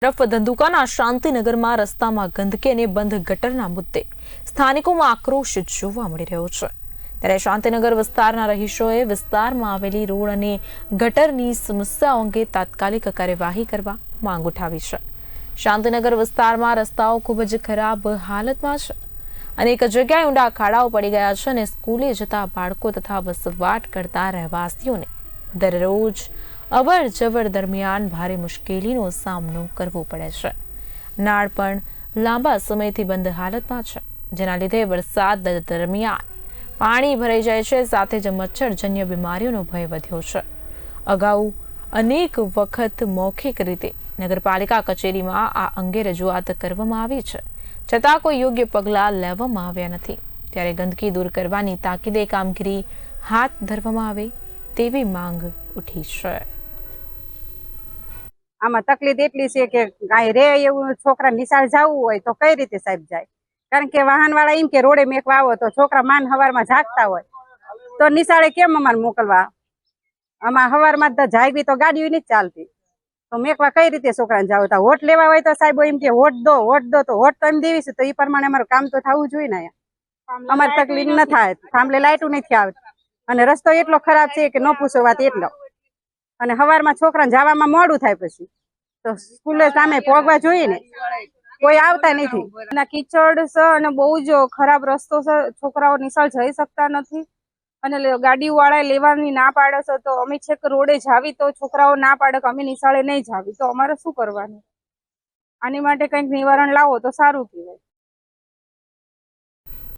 તરફ ધંધુકાના શાંતિનગરમાં રસ્તામાં ગંદકી અને બંધ ગટરના મુદ્દે સ્થાનિકોમાં આક્રોશ જોવા મળી રહ્યો છે। ત્યારે શાંતિનગર વિસ્તારના રહીશોએ વિસ્તારમાં આવેલી રોડ અને ગટરની સમસ્યાઓ અંગે તાત્કાલિક કાર્યવાહી કરવા માંગ ઉઠાવી છે। શાંતિનગર વિસ્તારમાં રસ્તાઓ ખૂબ જ ખરાબ હાલતમાં છે। અનેક જગ્યાએ ઊંડા ખાડાઓ પડી ગયા છે અને સ્કૂલે જતા બાળકો તથા વસવાટ કરતા રહેવાસીઓને દરરોજ અવર જવર દરમિયાન ભારે મુશ્કેલીનો સામનો કરવો પડે છે। નાળ પણ લાંબા સમયથી બંધ હાલતમાં છે, જેના લીધે વરસાદ દરમિયાન પાણી ભરાઈ જાય છે, સાથે જ મચ્છરજન્ય બીમારીઓનો ભય વધ્યો છે। અગાઉ અનેક વખત મૌખિક રીતે નગરપાલિકા કચેરીમાં આ અંગે રજૂઆત કરવામાં આવી છે, છતાં કોઈ યોગ્ય પગલાં લેવામાં આવ્યા નથી। ત્યારે ગંદકી દૂર કરવાની તાકીદે કામગીરી હાથ ધરવામાં આવે તેવી માંગ ઉઠી છે। આમાં તકલીફ એટલી છે કે કાંઈ રે એવું છોકરા નિશાળ જવું હોય તો કઈ રીતે સાહેબ જાય? કારણ કે વાહનવાળા એમ કે રોડે મેકવા આવો તો છોકરા માન હવારમાં જાગતા હોય તો નિશાળે કેમ અમારે મોકલવા? આમાં હવારમાં તો જાય બી તો ગાડીઓ નથી ચાલતી, તો મેકવા કઈ રીતે છોકરાને જાવ? તો વોટ લેવા હોય તો સાહેબ એમ કે વોટ દો તો વોટ તો એમ દેવી છે, તો એ પ્રમાણે અમારું કામ તો થવું જોઈએ ને। અમારે તકલીફ ન થાય, થાંભલે લાઈટું નથી આવતી અને રસ્તો એટલો ખરાબ છે કે ન પૂછો વાત એટલો, અને સવારમાં છોકરાને જવામાં મોડું થાય, પછી તો સ્કૂલે સામે પોગવા જોઈએ ને, કોઈ આવતા નથી। અને કીચડ છે અને બહુ જ ખરાબ રસ્તો છે, છોકરાઓ નિશાળ જઈ શકતા નથી અને ગાડી વાળા લેવાની ના પાડે છે। તો અમે છેક રોડે જાવી તો છોકરાઓ ના પાડે કે અમે નિશાળે નહીં જાવી, તો અમારે શું કરવાનું? આની માટે કંઈક નિવારણ લાવો તો સારું કહેવાય।